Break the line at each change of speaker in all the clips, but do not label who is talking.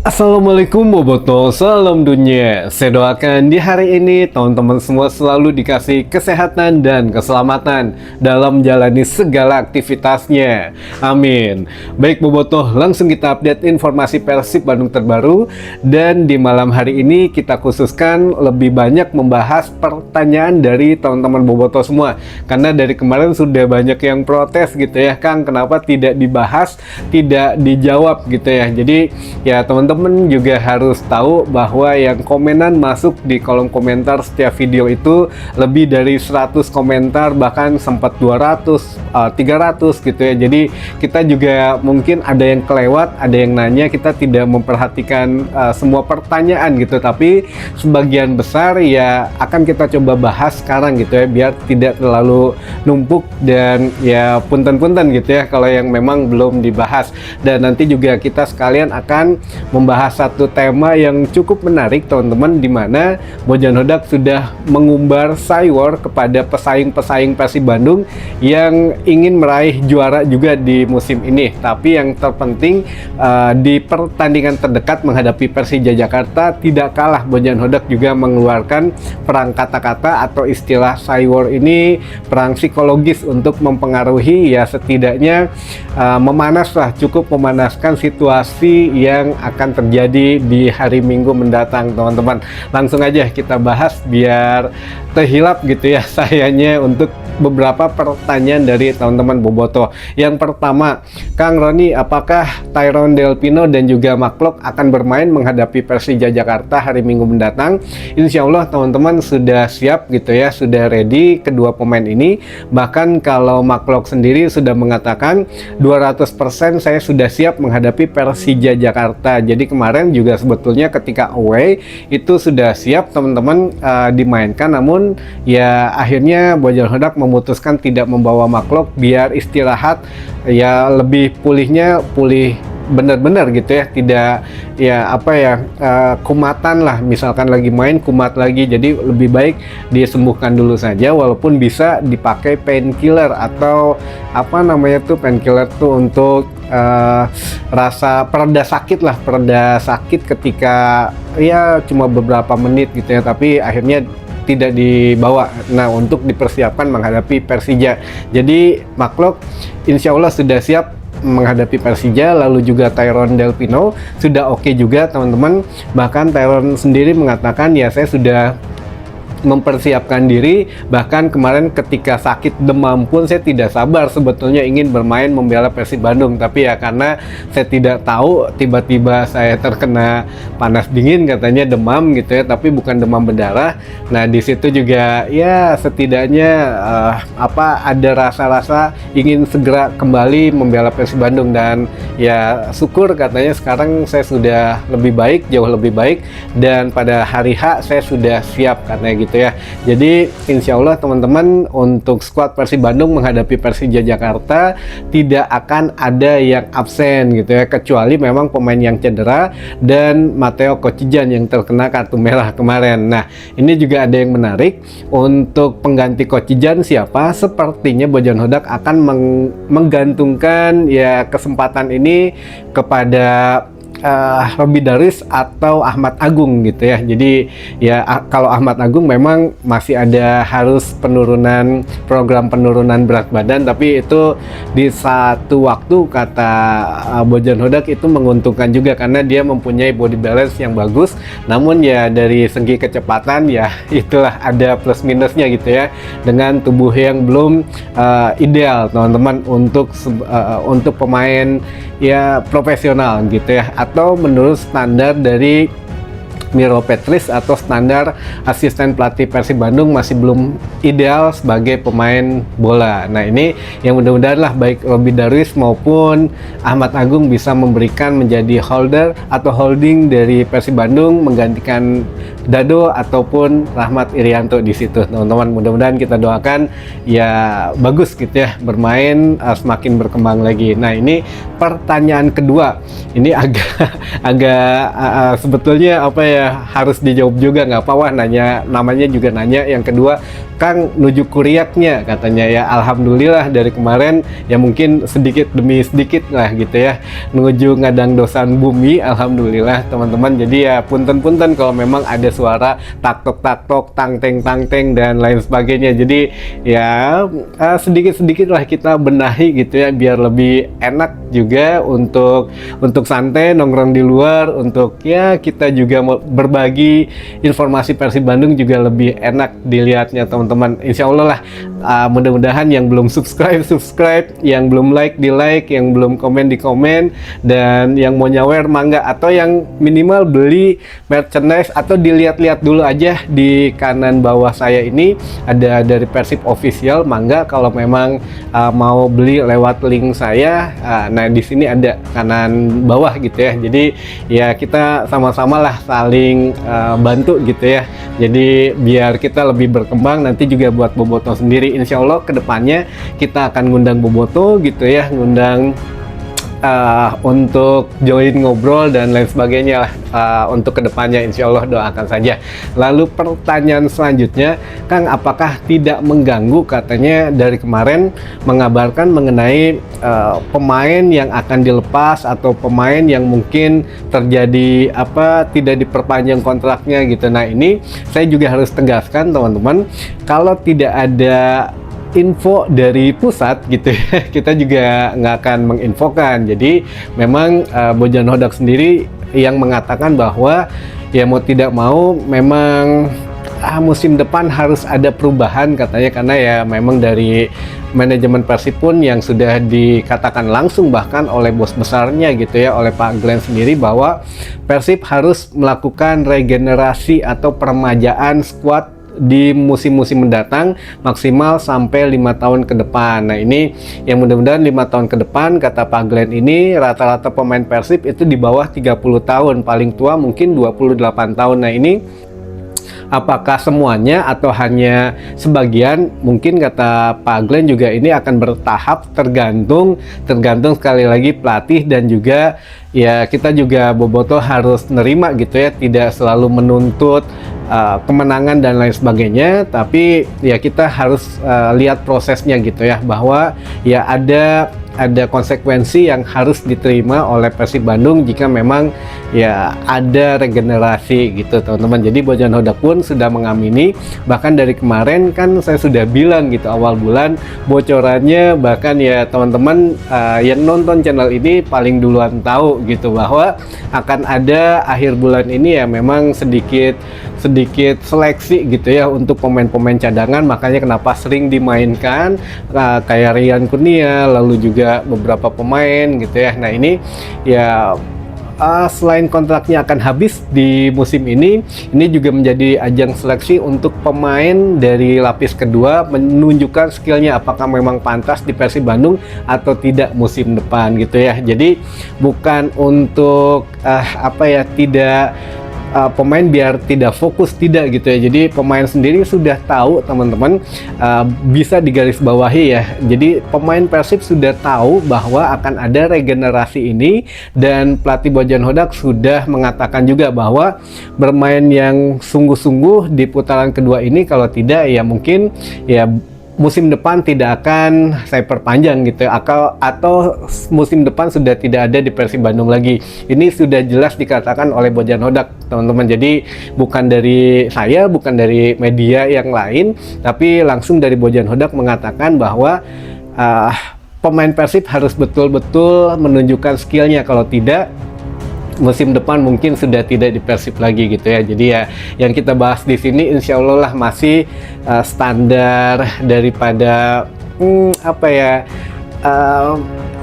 Assalamualaikum Boboto, salam dunia. Saya doakan di hari ini teman-teman semua selalu dikasih kesehatan dan keselamatan dalam menjalani segala aktivitasnya. Amin. Baik Boboto, langsung kita update informasi Persib Bandung terbaru. Dan di malam hari ini kita khususkan lebih banyak membahas pertanyaan dari teman-teman Boboto semua. Karena dari kemarin sudah banyak yang protes gitu ya, Kang, kenapa tidak dibahas, tidak dijawab gitu ya. Jadi ya teman-teman juga harus tahu bahwa yang komenan masuk di kolom komentar setiap video itu lebih dari 100 komentar, bahkan sempat 200, 300 gitu ya. Jadi kita juga mungkin ada yang kelewat, ada yang nanya, kita tidak memperhatikan semua pertanyaan gitu, tapi sebagian besar ya akan kita coba bahas sekarang gitu ya, biar tidak terlalu numpuk dan ya punten-punten gitu ya kalau yang memang belum dibahas. Dan nanti juga kita sekalian akan membahas satu tema yang cukup menarik teman-teman, di mana Bojan Hodak sudah mengumbar Cywar kepada pesaing-pesaing Persib Bandung yang ingin meraih juara juga di musim ini. Tapi yang terpenting di pertandingan terdekat menghadapi Persija Jakarta, tidak kalah Bojan Hodak juga mengeluarkan perang kata-kata atau istilah Cywar ini, perang psikologis untuk mempengaruhi ya setidaknya cukup memanaskan situasi yang akan terjadi di hari Minggu mendatang teman-teman. Langsung aja kita bahas biar terhilap gitu ya sayanya untuk beberapa pertanyaan dari teman-teman Boboto. Yang pertama, Kang Roni, apakah Tyrone Delpino dan juga Maklok akan bermain menghadapi Persija Jakarta hari Minggu mendatang? Insya Allah teman-teman sudah siap gitu ya, sudah ready kedua pemain ini. Bahkan kalau Maklok sendiri sudah mengatakan 200% saya sudah siap menghadapi Persija Jakarta. Jadi kemarin juga sebetulnya ketika away itu sudah siap teman-teman dimainkan, namun ya akhirnya Bojan Hodak memutuskan tidak membawa Maklok biar istirahat ya, lebih pulih benar-benar gitu ya, tidak ya kumatan lah, misalkan lagi main kumat lagi, jadi lebih baik disembuhkan dulu saja, walaupun bisa dipakai painkiller atau painkiller tuh untuk rasa pereda sakit ketika ya cuma beberapa menit gitu ya, tapi akhirnya tidak dibawa. Nah, untuk dipersiapkan menghadapi Persija. Jadi Maklok insya Allah sudah siap menghadapi Persija. Lalu juga Tyrone Delpino sudah oke juga teman-teman. Bahkan Tyrone sendiri mengatakan ya saya sudah mempersiapkan diri, bahkan kemarin ketika sakit demam pun saya tidak sabar sebetulnya ingin bermain membela Persib Bandung, tapi ya karena saya tidak tahu tiba-tiba saya terkena panas dingin katanya demam gitu ya, tapi bukan demam berdarah. Nah di situ juga ya setidaknya ada rasa-rasa ingin segera kembali membela Persib Bandung, dan ya syukur katanya sekarang saya sudah lebih baik, jauh lebih baik, dan pada hari H saya sudah siap katanya gitu ya. Jadi insya Allah teman-teman untuk skuad Persib Bandung menghadapi Persija Jakarta tidak akan ada yang absen gitu ya, kecuali memang pemain yang cedera dan Matteo Kocijan yang terkena kartu merah kemarin. Nah ini juga ada yang menarik, untuk pengganti Kocijan siapa? Sepertinya Bojan Hodak akan menggantungkan ya kesempatan ini kepada Robby Darwish atau Ahmad Agung gitu ya. Jadi ya kalau Ahmad Agung memang masih ada harus program penurunan berat badan, tapi itu di satu waktu kata Bojan Hodak itu menguntungkan juga karena dia mempunyai body balance yang bagus. Namun ya dari segi kecepatan ya itulah ada plus minusnya gitu ya, dengan tubuh yang belum ideal teman-teman untuk pemain ya profesional gitu ya, atau menurut standar dari Miro Petris atau standar asisten pelatih Persib Bandung masih belum ideal sebagai pemain bola. Nah ini yang mudah-mudahan lah baik Robby Darwish maupun Ahmad Agung bisa memberikan menjadi holder atau holding dari Persib Bandung, menggantikan Dado ataupun Rahmat Irianto di situ teman-teman. Mudah-mudahan kita doakan ya bagus gitu ya, bermain semakin berkembang lagi. Nah ini pertanyaan kedua, ini agak sebetulnya ya harus dijawab juga, nggak apa, wah nanya, namanya juga nanya. Yang kedua, Kang nuju kuriaknya katanya ya. Alhamdulillah dari kemarin ya mungkin sedikit demi sedikit lah gitu ya menuju ngadang dosan bumi, alhamdulillah teman-teman. Jadi ya punten-punten kalau memang ada suara tak-tok, tang-teng dan lain sebagainya. Jadi ya sedikit-sedikit lah kita benahi gitu ya biar lebih enak juga untuk santai nongkrong di luar, untuk ya kita juga mau berbagi informasi Persib Bandung juga lebih enak dilihatnya teman-teman. Insya Allah lah, mudah-mudahan yang belum subscribe, yang belum like di like, yang belum komen di komen, dan yang mau nyawer mangga, atau yang minimal beli merchandise atau dilihat-lihat dulu aja di kanan bawah saya ini ada dari Persib Official, mangga kalau memang mau beli lewat link saya. Nah di sini ada kanan bawah gitu ya. Jadi ya kita sama-sama lah saling bantu gitu ya. Jadi biar kita lebih berkembang nanti juga buat Boboto sendiri. Insya Allah kedepannya kita akan ngundang Boboto gitu ya, ngundang untuk join ngobrol dan lain sebagainya lah untuk kedepannya, insya Allah doakan saja. Lalu pertanyaan selanjutnya, Kang, apakah tidak mengganggu, katanya dari kemarin mengabarkan mengenai pemain yang akan dilepas atau pemain yang mungkin terjadi tidak diperpanjang kontraknya gitu. Nah ini saya juga harus tegaskan teman-teman, kalau tidak ada info dari pusat gitu ya, kita juga nggak akan menginfokan. Jadi memang Bojan Hodak sendiri yang mengatakan bahwa ya mau tidak mau memang musim depan harus ada perubahan katanya, karena ya memang dari manajemen Persib pun yang sudah dikatakan langsung bahkan oleh bos besarnya gitu ya, oleh Pak Glenn sendiri, bahwa Persib harus melakukan regenerasi atau peremajaan skuad di musim-musim mendatang maksimal sampai 5 tahun ke depan. Nah ini yang mudah-mudahan 5 tahun ke depan, kata Pak Glenn ini rata-rata pemain Persib itu di bawah 30 tahun, paling tua mungkin 28 tahun. Nah ini apakah semuanya atau hanya sebagian, mungkin kata Pak Glenn juga ini akan bertahap, tergantung sekali lagi pelatih, dan juga ya kita juga Boboto harus nerima gitu ya, tidak selalu menuntut kemenangan dan lain sebagainya, tapi ya kita harus lihat prosesnya gitu ya, bahwa ya ada konsekuensi yang harus diterima oleh Persib Bandung jika memang ya ada regenerasi gitu teman-teman. Jadi Bojan Hodak pun sudah mengamini, bahkan dari kemarin kan saya sudah bilang gitu awal bulan bocorannya, bahkan ya teman-teman yang nonton channel ini paling duluan tahu gitu bahwa akan ada akhir bulan ini ya memang sedikit seleksi gitu ya untuk pemain-pemain cadangan. Makanya kenapa sering dimainkan kayak Rian Kurnia, lalu juga beberapa pemain gitu ya. Nah ini ya selain kontraknya akan habis di musim ini juga menjadi ajang seleksi untuk pemain dari lapis kedua menunjukkan skillnya apakah memang pantas di Persib Bandung atau tidak musim depan gitu ya. Jadi bukan untuk tidak pemain biar tidak fokus, tidak gitu ya. Jadi pemain sendiri sudah tahu teman-teman, bisa digarisbawahi ya. Jadi pemain Persib sudah tahu bahwa akan ada regenerasi ini, dan pelatih Bojan Hodak sudah mengatakan juga bahwa bermain yang sungguh-sungguh di putaran kedua ini, kalau tidak ya mungkin ya musim depan tidak akan saya perpanjang gitu ya, atau musim depan sudah tidak ada di Persib Bandung lagi. Ini sudah jelas dikatakan oleh Bojan Hodak teman-teman. Jadi bukan dari saya, bukan dari media yang lain, tapi langsung dari Bojan Hodak mengatakan bahwa pemain Persib harus betul-betul menunjukkan skillnya, kalau tidak musim depan mungkin sudah tidak di Persib lagi gitu ya. Jadi ya yang kita bahas di sini insya Allah lah masih standar daripada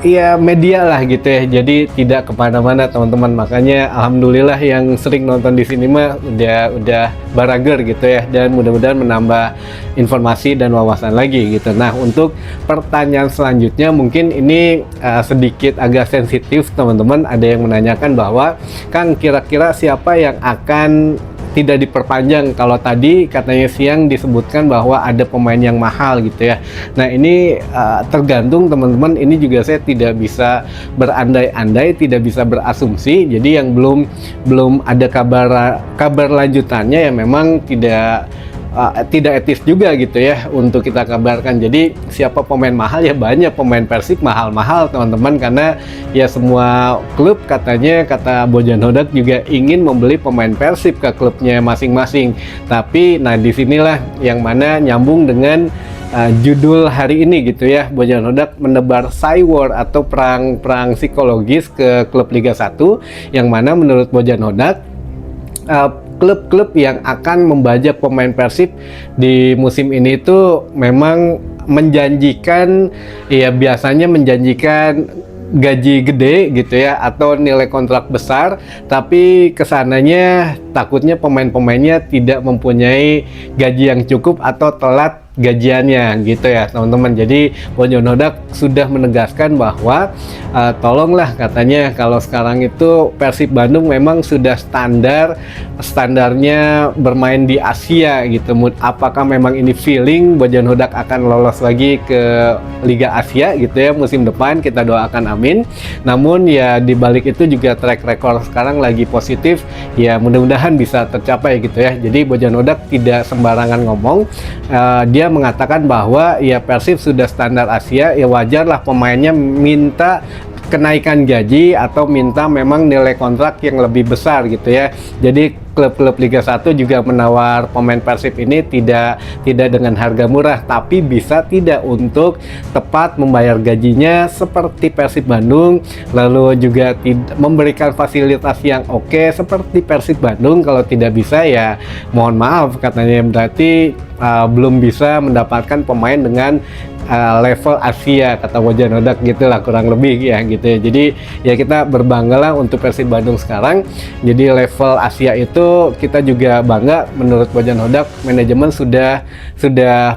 ya media lah gitu ya. Jadi tidak kemana-mana teman-teman. Makanya alhamdulillah yang sering nonton di sini mah udah barager gitu ya, dan mudah-mudahan menambah informasi dan wawasan lagi gitu. Nah untuk pertanyaan selanjutnya mungkin ini sedikit agak sensitif teman-teman. Ada yang menanyakan bahwa Kang, kira-kira siapa yang akan tidak diperpanjang. Kalau tadi katanya siang disebutkan bahwa ada pemain yang mahal gitu ya. Nah ini tergantung teman-teman, ini juga saya tidak bisa berandai-andai, tidak bisa berasumsi. Jadi yang belum ada kabar lanjutannya ya memang tidak etis juga gitu ya untuk kita kabarkan. Jadi siapa pemain mahal ya, banyak pemain Persib mahal-mahal teman-teman, karena ya semua klub katanya, kata Bojan Hodak juga ingin membeli pemain Persib ke klubnya masing-masing. Tapi nah disinilah yang mana nyambung dengan judul hari ini gitu ya. Bojan Hodak menebar cywar atau perang psikologis ke klub Liga 1, yang mana menurut Bojan Hodak klub-klub yang akan membajak pemain Persib di musim ini itu memang menjanjikan, ya biasanya menjanjikan gaji gede gitu ya, atau nilai kontrak besar, tapi kesananya takutnya pemain-pemainnya tidak mempunyai gaji yang cukup atau telat gajiannya gitu ya teman-teman. Jadi Bojan Hodak sudah menegaskan bahwa tolonglah katanya, kalau sekarang itu Persib Bandung memang sudah standarnya bermain di Asia gitu. Apakah memang ini feeling Bojan Hodak akan lolos lagi ke Liga Asia gitu ya musim depan, kita doakan amin. Namun ya di balik itu juga track record sekarang lagi positif, ya mudah-mudahan bisa tercapai gitu ya. Jadi Bojan Hodak tidak sembarangan ngomong. Dia mengatakan bahwa ya Persib sudah standar Asia, ya wajarlah pemainnya minta kenaikan gaji atau minta memang nilai kontrak yang lebih besar gitu ya. Jadi klub-klub Liga 1 juga menawar pemain Persib ini tidak dengan harga murah, tapi bisa tidak untuk tepat membayar gajinya seperti Persib Bandung, lalu juga memberikan fasilitas yang oke seperti Persib Bandung. Kalau tidak bisa ya mohon maaf katanya, berarti belum bisa mendapatkan pemain dengan level Asia, kata Bojan Hodak gitulah kurang lebih ya gitu ya. Jadi ya kita berbanggalah untuk Persib Bandung sekarang. Jadi level Asia itu kita juga bangga. Menurut Bojan Hodak, manajemen sudah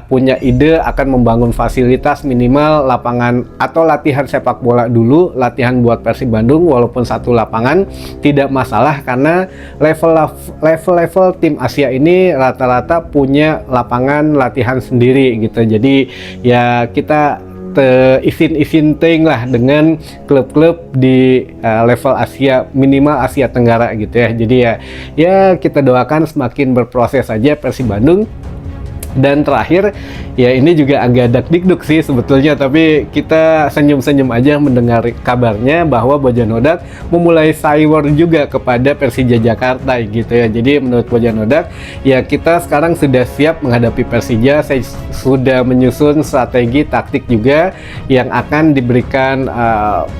punya ide akan membangun fasilitas minimal lapangan atau latihan sepak bola dulu, latihan buat Persib Bandung walaupun satu lapangan tidak masalah, karena level tim Asia ini rata-rata punya lapangan latihan sendiri gitu. Jadi ya kita isin ting lah dengan klub-klub di level Asia, minimal Asia Tenggara gitu ya. Jadi ya kita doakan semakin berproses saja Persib Bandung. Dan terakhir, ya ini juga agak dakdikduk sih sebetulnya, tapi kita senyum-senyum aja mendengar kabarnya bahwa Bojan Hodak memulai cywar juga kepada Persija Jakarta gitu ya. Jadi menurut Bojan Hodak, ya kita sekarang sudah siap menghadapi Persija. Saya sudah menyusun strategi taktik juga yang akan diberikan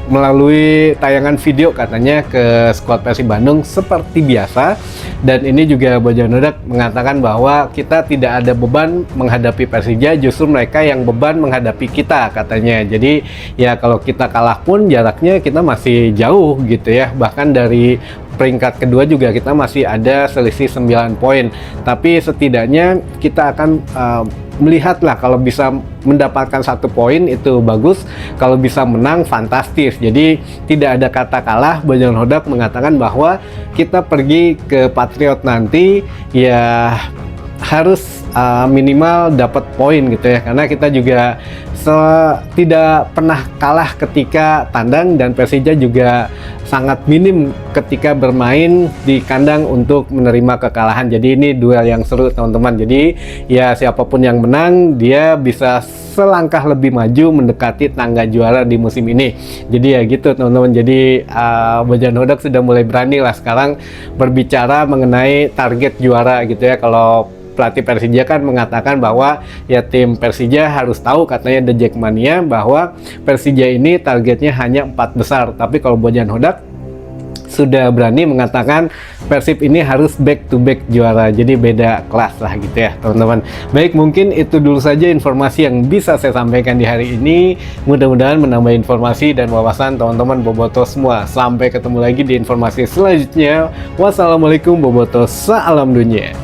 melalui tayangan video katanya ke skuad Persib Bandung seperti biasa. Dan ini juga Bojan Hodak mengatakan bahwa kita tidak ada beban menghadapi Persija, justru mereka yang beban menghadapi kita katanya. Jadi ya kalau kita kalah pun jaraknya kita masih jauh gitu ya, bahkan dari peringkat kedua juga kita masih ada selisih 9 poin. Tapi setidaknya kita akan melihatlah, kalau bisa mendapatkan 1 poin itu bagus, kalau bisa menang fantastis. Jadi tidak ada kata kalah. Bojan Hodak mengatakan bahwa kita pergi ke Patriot nanti ya harus minimal dapat poin gitu ya, karena kita juga tidak pernah kalah ketika tandang, dan Persija juga sangat minim ketika bermain di kandang untuk menerima kekalahan. Jadi ini duel yang seru teman-teman. Jadi ya siapapun yang menang dia bisa selangkah lebih maju mendekati tangga juara di musim ini. Jadi ya gitu teman-teman. Jadi Bojan Hodak sudah mulai berani lah sekarang berbicara mengenai target juara gitu ya. Kalau pelatih Persija kan mengatakan bahwa ya tim Persija harus tahu, katanya The Jackmania, bahwa Persija ini targetnya hanya 4 besar. Tapi kalau Bojan Hodak sudah berani mengatakan Persib ini harus back to back juara, jadi beda kelas lah gitu ya teman-teman. Baik, mungkin itu dulu saja informasi yang bisa saya sampaikan di hari ini. Mudah-mudahan menambah informasi dan wawasan teman-teman Boboto semua. Sampai ketemu lagi di informasi selanjutnya. Wassalamualaikum Boboto, salam dunia.